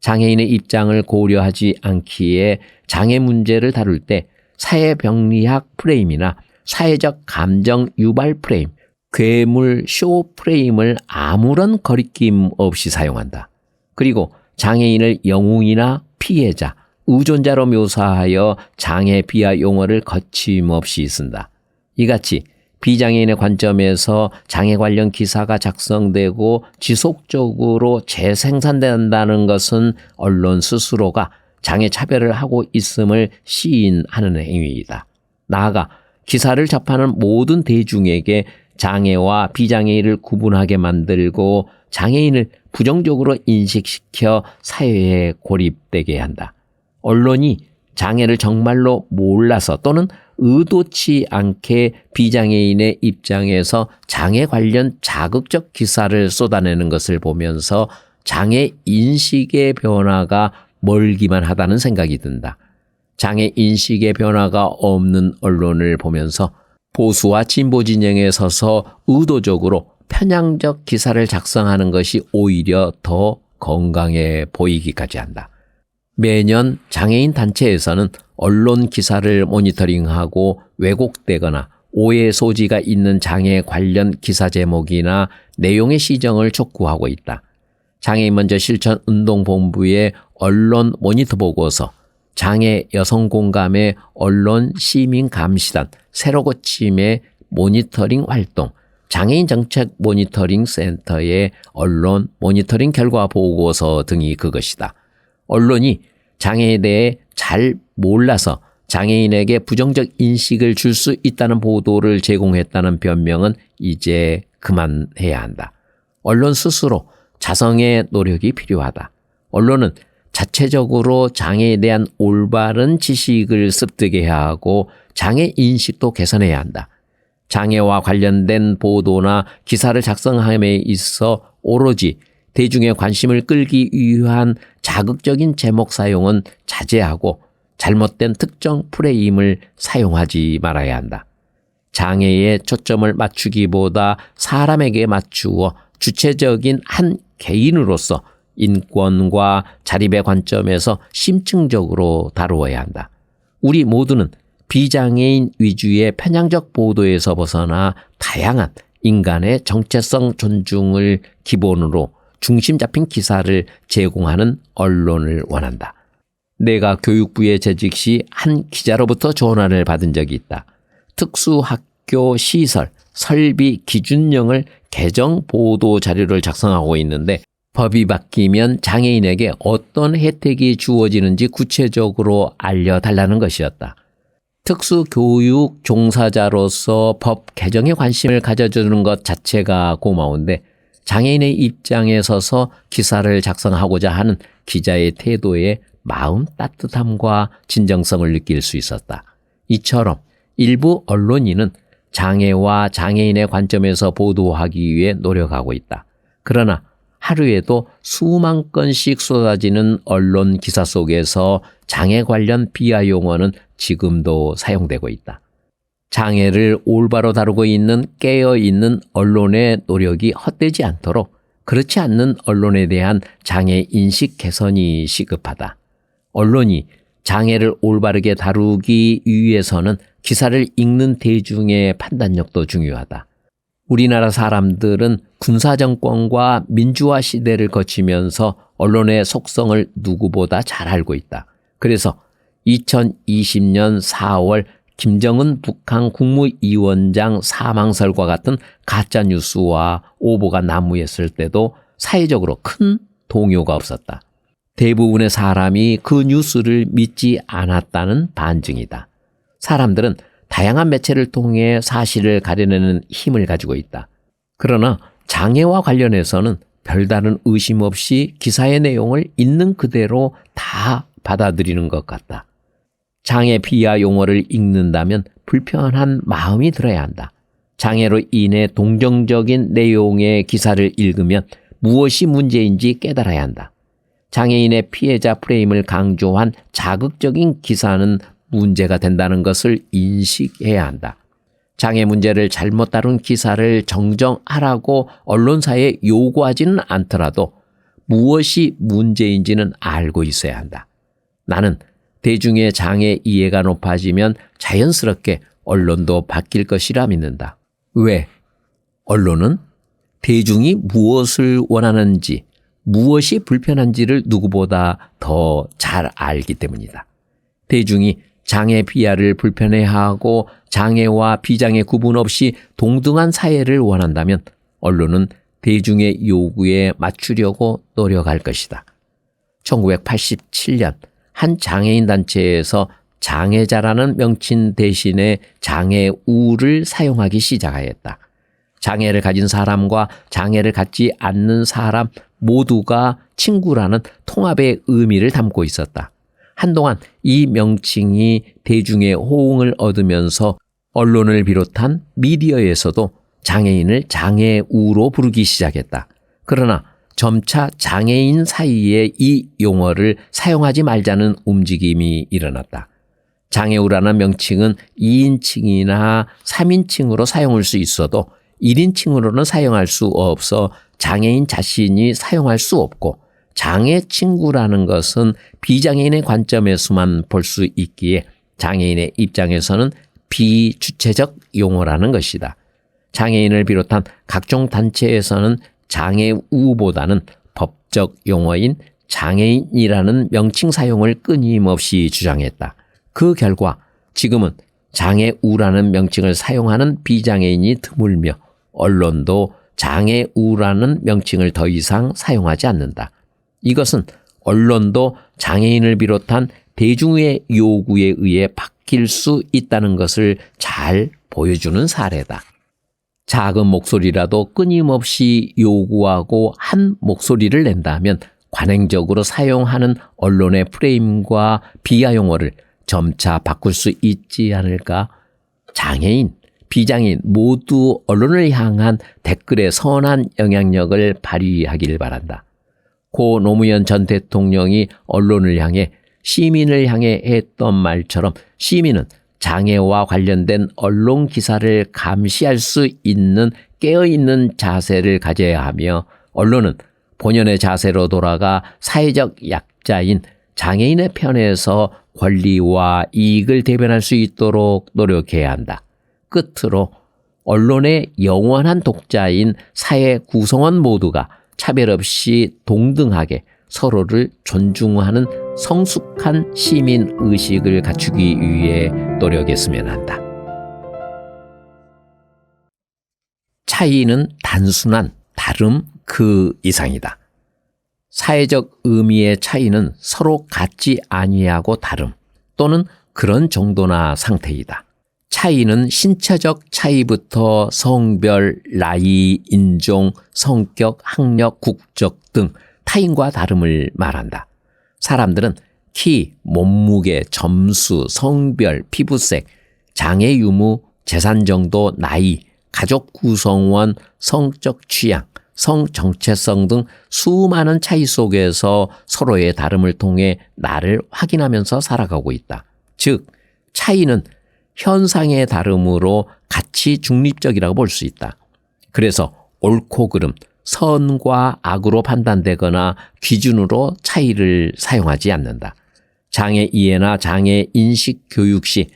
장애인의 입장을 고려하지 않기에 장애 문제를 다룰 때 사회병리학 프레임이나 사회적 감정 유발 프레임, 괴물 쇼 프레임을 아무런 거리낌 없이 사용한다. 그리고 장애인을 영웅이나 피해자, 의존자로 묘사하여 장애 비하 용어를 거침없이 쓴다. 이같이 비장애인의 관점에서 장애 관련 기사가 작성되고 지속적으로 재생산된다는 것은 언론 스스로가 장애 차별을 하고 있음을 시인하는 행위이다. 나아가 기사를 접하는 모든 대중에게 장애와 비장애인을 구분하게 만들고 장애인을 부정적으로 인식시켜 사회에 고립되게 한다. 언론이 장애를 정말로 몰라서 또는 의도치 않게 비장애인의 입장에서 장애 관련 자극적 기사를 쏟아내는 것을 보면서 장애 인식의 변화가 멀기만 하다는 생각이 든다. 장애 인식의 변화가 없는 언론을 보면서 보수와 진보 진영에 서서 의도적으로 편향적 기사를 작성하는 것이 오히려 더 건강해 보이기까지 한다. 매년 장애인 단체에서는 언론 기사를 모니터링하고 왜곡되거나 오해 소지가 있는 장애 관련 기사 제목이나 내용의 시정을 촉구하고 있다. 장애인 먼저 실천 운동본부의 언론 모니터 보고서, 장애 여성 공감의 언론 시민 감시단, 새로 고침의 모니터링 활동, 장애인 정책 모니터링 센터의 언론 모니터링 결과 보고서 등이 그것이다. 언론이 장애에 대해 잘 몰라서 장애인에게 부정적 인식을 줄 수 있다는 보도를 제공했다는 변명은 이제 그만해야 한다. 언론 스스로 자성의 노력이 필요하다. 언론은 자체적으로 장애에 대한 올바른 지식을 습득해야 하고 장애 인식도 개선해야 한다. 장애와 관련된 보도나 기사를 작성함에 있어 오로지 대중의 관심을 끌기 위한 자극적인 제목 사용은 자제하고 잘못된 특정 프레임을 사용하지 말아야 한다. 장애에 초점을 맞추기보다 사람에게 맞추어 주체적인 한 개인으로서 인권과 자립의 관점에서 심층적으로 다루어야 한다. 우리 모두는 비장애인 위주의 편향적 보도에서 벗어나 다양한 인간의 정체성 존중을 기본으로 중심 잡힌 기사를 제공하는 언론을 원한다. 내가 교육부에 재직 시 한 기자로부터 전화를 받은 적이 있다. 특수학교 시설, 설비 기준령을 개정 보도 자료를 작성하고 있는데 법이 바뀌면 장애인에게 어떤 혜택이 주어지는지 구체적으로 알려달라는 것이었다. 특수교육 종사자로서 법 개정에 관심을 가져주는 것 자체가 고마운데 장애인의 입장에 서서 기사를 작성하고자 하는 기자의 태도에 마음 따뜻함과 진정성을 느낄 수 있었다. 이처럼 일부 언론인은 장애와 장애인의 관점에서 보도하기 위해 노력하고 있다. 그러나 하루에도 수만 건씩 쏟아지는 언론 기사 속에서 장애 관련 비하 용어는 지금도 사용되고 있다. 장애를 올바로 다루고 있는 깨어있는 언론의 노력이 헛되지 않도록 그렇지 않는 언론에 대한 장애 인식 개선이 시급하다. 언론이 장애를 올바르게 다루기 위해서는 기사를 읽는 대중의 판단력도 중요하다. 우리나라 사람들은 군사정권과 민주화 시대를 거치면서 언론의 속성을 누구보다 잘 알고 있다. 그래서 2020년 4월 김정은 북한 국무위원장 사망설과 같은 가짜뉴스와 오보가 난무했을 때도 사회적으로 큰 동요가 없었다. 대부분의 사람이 그 뉴스를 믿지 않았다는 반증이다. 사람들은 다양한 매체를 통해 사실을 가려내는 힘을 가지고 있다. 그러나 장애와 관련해서는 별다른 의심 없이 기사의 내용을 있는 그대로 다 받아들이는 것 같다. 장애 비하 용어를 읽는다면 불편한 마음이 들어야 한다. 장애로 인해 동정적인 내용의 기사를 읽으면 무엇이 문제인지 깨달아야 한다. 장애인의 피해자 프레임을 강조한 자극적인 기사는 문제가 된다는 것을 인식해야 한다. 장애 문제를 잘못 다룬 기사를 정정하라고 언론사에 요구하지는 않더라도 무엇이 문제인지는 알고 있어야 한다. 나는 대중의 장애 이해가 높아지면 자연스럽게 언론도 바뀔 것이라 믿는다. 왜? 언론은 대중이 무엇을 원하는지, 무엇이 불편한지를 누구보다 더 잘 알기 때문이다. 대중이 장애 비하를 불편해하고 장애와 비장애 구분 없이 동등한 사회를 원한다면 언론은 대중의 요구에 맞추려고 노력할 것이다. 1987년 한 장애인 단체에서 장애자라는 명칭 대신에 장애우를 사용하기 시작하였다. 장애를 가진 사람과 장애를 갖지 않는 사람 모두가 친구라는 통합의 의미를 담고 있었다. 한동안 이 명칭이 대중의 호응을 얻으면서 언론을 비롯한 미디어에서도 장애인을 장애우로 부르기 시작했다. 그러나 점차 장애인 사이에 이 용어를 사용하지 말자는 움직임이 일어났다. 장애우라는 명칭은 2인칭이나 3인칭으로 사용할 수 있어도 1인칭으로는 사용할 수 없어 장애인 자신이 사용할 수 없고 장애 친구라는 것은 비장애인의 관점에서만 볼 수 있기에 장애인의 입장에서는 비주체적 용어라는 것이다. 장애인을 비롯한 각종 단체에서는 장애우보다는 법적 용어인 장애인이라는 명칭 사용을 끊임없이 주장했다. 그 결과 지금은 장애우라는 명칭을 사용하는 비장애인이 드물며 언론도 장애우라는 명칭을 더 이상 사용하지 않는다. 이것은 언론도 장애인을 비롯한 대중의 요구에 의해 바뀔 수 있다는 것을 잘 보여주는 사례다. 작은 목소리라도 끊임없이 요구하고 한 목소리를 낸다면 관행적으로 사용하는 언론의 프레임과 비하 용어를 점차 바꿀 수 있지 않을까? 장애인, 비장애인 모두 언론을 향한 댓글의 선한 영향력을 발휘하기를 바란다. 고 노무현 전 대통령이 언론을 향해 시민을 향해 했던 말처럼 시민은 장애와 관련된 언론 기사를 감시할 수 있는 깨어있는 자세를 가져야 하며 언론은 본연의 자세로 돌아가 사회적 약자인 장애인의 편에서 권리와 이익을 대변할 수 있도록 노력해야 한다. 끝으로 언론의 영원한 독자인 사회 구성원 모두가 차별 없이 동등하게 서로를 존중하는 성숙한 시민 의식을 갖추기 위해 노력했으면 한다. 차이는 단순한 다름 그 이상이다. 사회적 의미의 차이는 서로 같지 아니하고 다름 또는 그런 정도나 상태이다. 차이는 신체적 차이부터 성별, 나이, 인종, 성격, 학력, 국적 등 타인과 다름을 말한다. 사람들은 키, 몸무게, 점수, 성별, 피부색, 장애 유무, 재산 정도, 나이, 가족 구성원, 성적 취향, 성 정체성 등 수많은 차이 속에서 서로의 다름을 통해 나를 확인하면서 살아가고 있다. 즉, 차이는 현상의 다름으로 가치 중립적이라고 볼 수 있다. 그래서 옳고 그름, 선과 악으로 판단되거나 기준으로 차이를 사용하지 않는다. 장애 이해나 장애 인식 교육 시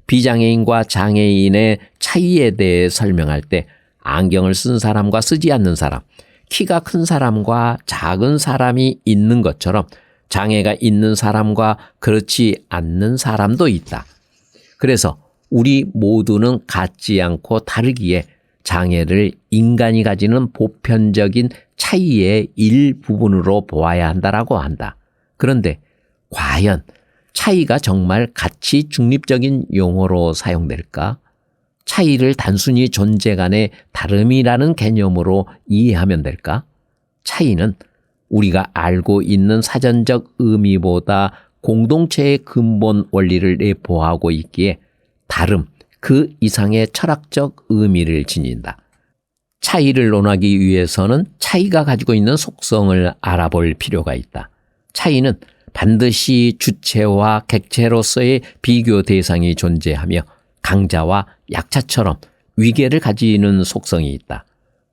비장애인과 장애인의 차이에 대해 설명할 때 안경을 쓴 사람과 쓰지 않는 사람, 키가 큰 사람과 작은 사람이 있는 것처럼 장애가 있는 사람과 그렇지 않는 사람도 있다. 그래서 우리 모두는 같지 않고 다르기에 장애를 인간이 가지는 보편적인 차이의 일부분으로 보아야 한다라고 한다. 그런데 과연 차이가 정말 가치 중립적인 용어로 사용될까? 차이를 단순히 존재 간의 다름이라는 개념으로 이해하면 될까? 차이는 우리가 알고 있는 사전적 의미보다 공동체의 근본 원리를 내포하고 있기에 다름, 그 이상의 철학적 의미를 지닌다. 차이를 논하기 위해서는 차이가 가지고 있는 속성을 알아볼 필요가 있다. 차이는 반드시 주체와 객체로서의 비교 대상이 존재하며 강자와 약자처럼 위계를 가지는 속성이 있다.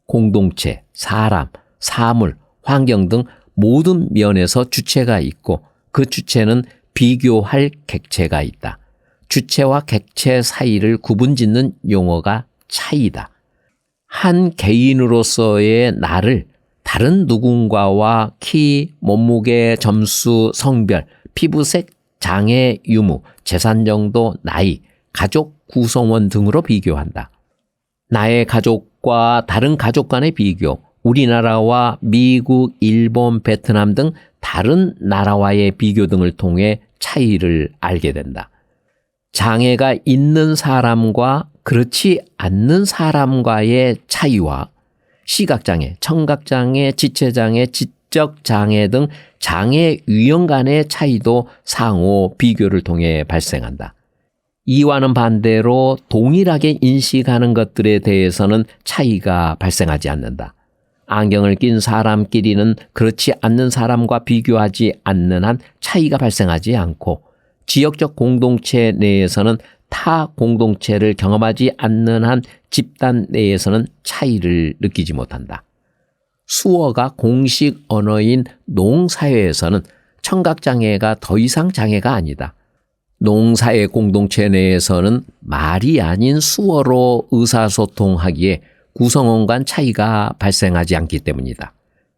공동체, 사람, 사물, 환경 등 모든 면에서 주체가 있고 그 주체는 비교할 객체가 있다. 주체와 객체 사이를 구분짓는 용어가 차이다. 한 개인으로서의 나를 다른 누군가와 키, 몸무게, 점수, 성별, 피부색, 장애 유무, 재산 정도, 나이, 가족 구성원 등으로 비교한다. 나의 가족과 다른 가족 간의 비교, 우리나라와 미국, 일본, 베트남 등 다른 나라와의 비교 등을 통해 차이를 알게 된다. 장애가 있는 사람과 그렇지 않는 사람과의 차이와 시각장애, 청각장애, 지체장애, 지적장애 등 장애 유형 간의 차이도 상호 비교를 통해 발생한다. 이와는 반대로 동일하게 인식하는 것들에 대해서는 차이가 발생하지 않는다. 안경을 낀 사람끼리는 그렇지 않는 사람과 비교하지 않는 한 차이가 발생하지 않고 지역적 공동체 내에서는 타 공동체를 경험하지 않는 한 집단 내에서는 차이를 느끼지 못한다. 수어가 공식 언어인 농사회에서는 청각장애가 더 이상 장애가 아니다. 농사회 공동체 내에서는 말이 아닌 수어로 의사소통하기에 구성원 간 차이가 발생하지 않기 때문이다.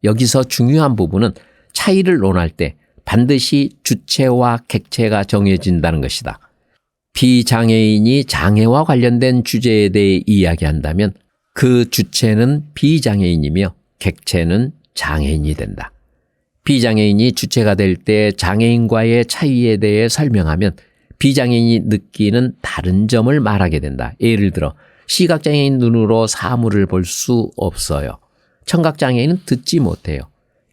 여기서 중요한 부분은 차이를 논할 때 반드시 주체와 객체가 정해진다는 것이다. 비장애인이 장애와 관련된 주제에 대해 이야기한다면 그 주체는 비장애인이며 객체는 장애인이 된다. 비장애인이 주체가 될 때 장애인과의 차이에 대해 설명하면 비장애인이 느끼는 다른 점을 말하게 된다. 예를 들어 시각장애인 눈으로 사물을 볼 수 없어요. 청각장애인은 듣지 못해요.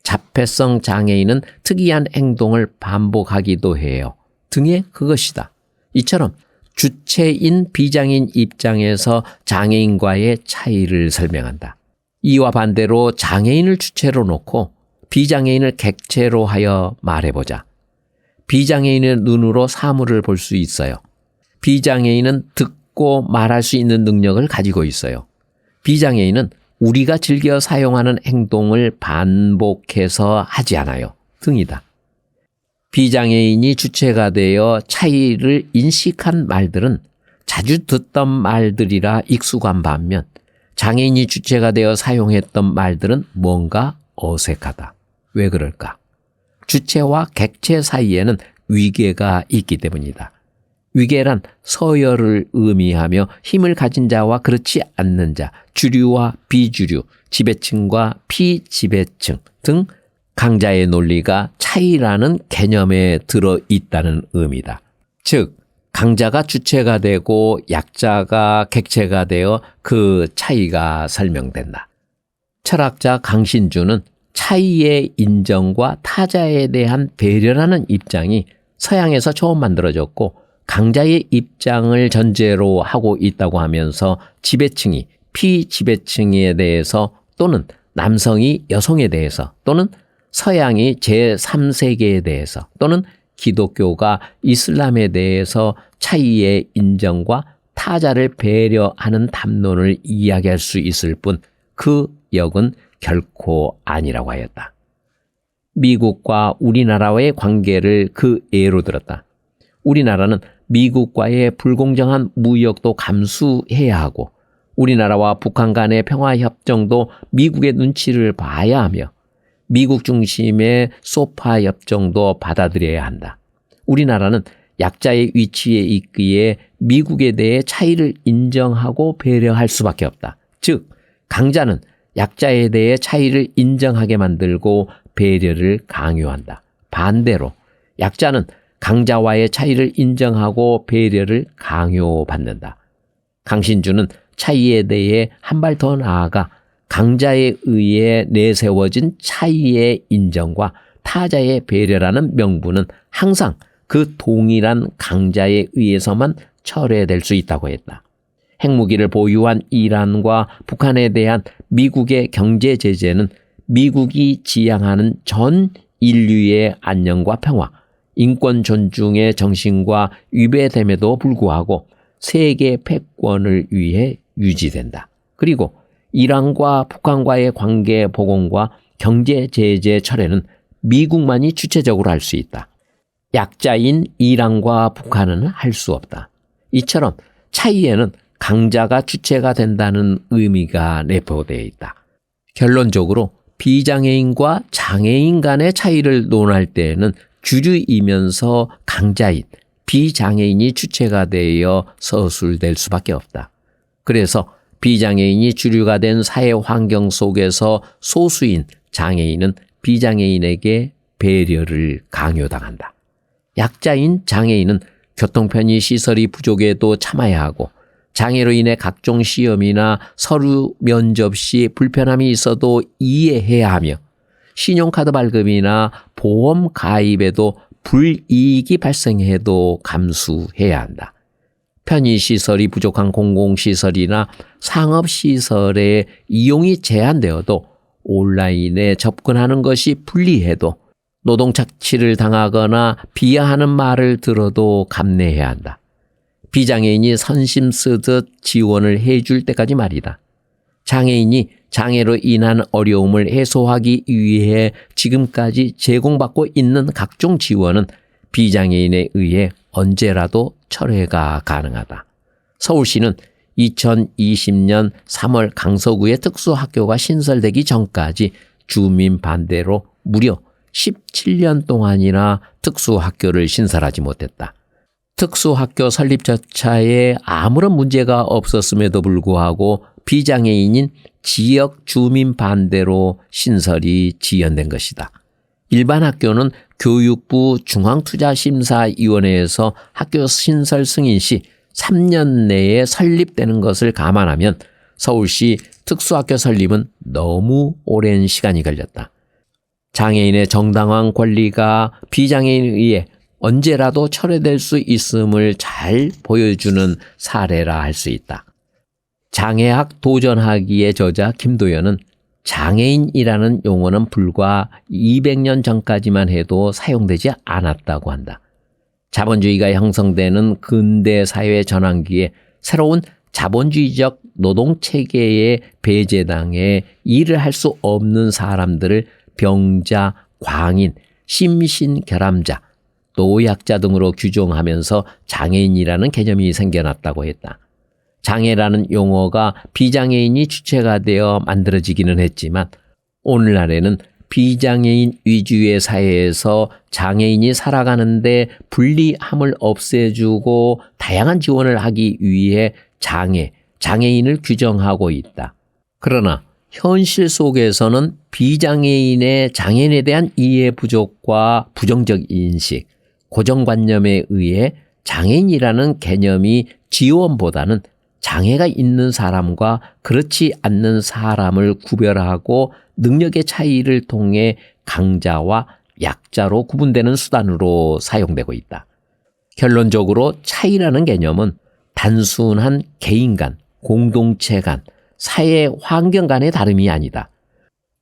자폐성 장애인은 특이한 행동을 반복하기도 해요. 등의 그것이다. 이처럼 주체인 비장애인 입장에서 장애인과의 차이를 설명한다. 이와 반대로 장애인을 주체로 놓고 비장애인을 객체로 하여 말해보자. 비장애인의 눈으로 사물을 볼 수 있어요. 비장애인은 듣고 말할 수 있는 능력을 가지고 있어요. 비장애인은 우리가 즐겨 사용하는 행동을 반복해서 하지 않아요. 등이다. 비장애인이 주체가 되어 차이를 인식한 말들은 자주 듣던 말들이라 익숙한 반면 장애인이 주체가 되어 사용했던 말들은 뭔가 어색하다. 왜 그럴까? 주체와 객체 사이에는 위계가 있기 때문이다. 위계란 서열을 의미하며 힘을 가진 자와 그렇지 않는 자, 주류와 비주류, 지배층과 피지배층 등 강자의 논리가 차이라는 개념에 들어있다는 의미다. 즉, 강자가 주체가 되고 약자가 객체가 되어 그 차이가 설명된다. 철학자 강신주는 차이의 인정과 타자에 대한 배려라는 입장이 서양에서 처음 만들어졌고 강자의 입장을 전제로 하고 있다고 하면서 지배층이 피지배층에 대해서 또는 남성이 여성에 대해서 또는 서양이 제3세계에 대해서 또는 기독교가 이슬람에 대해서 차이의 인정과 타자를 배려하는 담론을 이야기할 수 있을 뿐 그 역은 결코 아니라고 하였다. 미국과 우리나라와의 관계를 그 예로 들었다. 우리나라는 미국과의 불공정한 무역도 감수해야 하고 우리나라와 북한 간의 평화협정도 미국의 눈치를 봐야 하며 미국 중심의 소파 협정도 받아들여야 한다. 우리나라는 약자의 위치에 있기에 미국에 대해 차이를 인정하고 배려할 수밖에 없다. 즉, 강자는 약자에 대해 차이를 인정하게 만들고 배려를 강요한다. 반대로 약자는 강자와의 차이를 인정하고 배려를 강요받는다. 강신주는 차이에 대해 한 발 더 나아가 강자에 의해 내세워진 차이의 인정과 타자의 배려라는 명분은 항상 그 동일한 강자에 의해서만 철회될 수 있다고 했다. 핵무기를 보유한 이란과 북한에 대한 미국의 경제 제재는 미국이 지향하는 전 인류의 안녕과 평화, 인권 존중의 정신과 위배됨에도 불구하고 세계 패권을 위해 유지된다. 그리고 이란과 북한과의 관계 복원과 경제 제재 철회는 미국만이 주체적으로 할 수 있다. 약자인 이란과 북한은 할 수 없다. 이처럼 차이에는 강자가 주체가 된다는 의미가 내포되어 있다. 결론적으로 비장애인과 장애인 간의 차이를 논할 때에는 주류이면서 강자인 비장애인이 주체가 되어 서술될 수밖에 없다. 그래서 비장애인이 주류가 된 사회 환경 속에서 소수인 장애인은 비장애인에게 배려를 강요당한다. 약자인 장애인은 교통편의 시설이 부족해도 참아야 하고 장애로 인해 각종 시험이나 서류 면접 시 불편함이 있어도 이해해야 하며 신용카드 발급이나 보험 가입에도 불이익이 발생해도 감수해야 한다. 편의시설이 부족한 공공시설이나 상업시설의 이용이 제한되어도 온라인에 접근하는 것이 불리해도 노동착취를 당하거나 비하하는 말을 들어도 감내해야 한다. 비장애인이 선심 쓰듯 지원을 해줄 때까지 말이다. 장애인이 장애로 인한 어려움을 해소하기 위해 지금까지 제공받고 있는 각종 지원은 비장애인에 의해 언제라도 철회가 가능하다. 서울시는 2020년 3월 강서구의 특수학교가 신설되기 전까지 주민 반대로 무려 17년 동안이나 특수학교를 신설하지 못했다. 특수학교 설립 절차에 아무런 문제가 없었음에도 불구하고 비장애인인 지역 주민 반대로 신설이 지연된 것이다. 일반 학교는 교육부 중앙투자심사위원회에서 학교 신설 승인 시 3년 내에 설립되는 것을 감안하면 서울시 특수학교 설립은 너무 오랜 시간이 걸렸다. 장애인의 정당한 권리가 비장애인에 의해 언제라도 철회될 수 있음을 잘 보여주는 사례라 할 수 있다. 장애학 도전하기의 저자 김도연은 장애인이라는 용어는 불과 200년 전까지만 해도 사용되지 않았다고 한다. 자본주의가 형성되는 근대 사회 전환기에 새로운 자본주의적 노동체계의 배제당해 일을 할 수 없는 사람들을 병자, 광인, 심신결함자, 노약자 등으로 규정하면서 장애인이라는 개념이 생겨났다고 했다. 장애라는 용어가 비장애인이 주체가 되어 만들어지기는 했지만 오늘날에는 비장애인 위주의 사회에서 장애인이 살아가는데 불리함을 없애주고 다양한 지원을 하기 위해 장애인을 규정하고 있다. 그러나 현실 속에서는 비장애인의 장애인에 대한 이해 부족과 부정적 인식, 고정관념에 의해 장애인이라는 개념이 지원보다는 장애가 있는 사람과 그렇지 않는 사람을 구별하고 능력의 차이를 통해 강자와 약자로 구분되는 수단으로 사용되고 있다. 결론적으로 차이라는 개념은 단순한 개인 간, 공동체 간, 사회 환경 간의 다름이 아니다.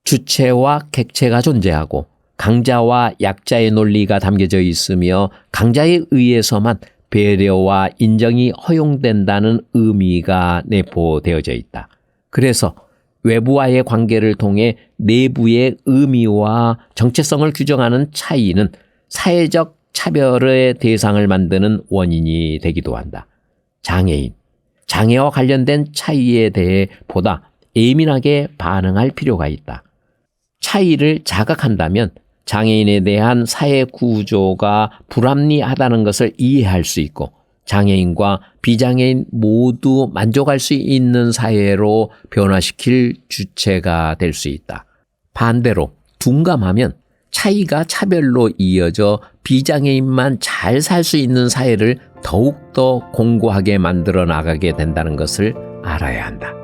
주체와 객체가 존재하고 강자와 약자의 논리가 담겨져 있으며 강자에 의해서만 배려와 인정이 허용된다는 의미가 내포되어져 있다. 그래서 외부와의 관계를 통해 내부의 의미와 정체성을 규정하는 차이는 사회적 차별의 대상을 만드는 원인이 되기도 한다. 장애인, 장애와 관련된 차이에 대해 보다 예민하게 반응할 필요가 있다. 차이를 자각한다면 장애인에 대한 사회 구조가 불합리하다는 것을 이해할 수 있고 장애인과 비장애인 모두 만족할 수 있는 사회로 변화시킬 주체가 될 수 있다. 반대로 둔감하면 차이가 차별로 이어져 비장애인만 잘 살 수 있는 사회를 더욱더 공고하게 만들어 나가게 된다는 것을 알아야 한다.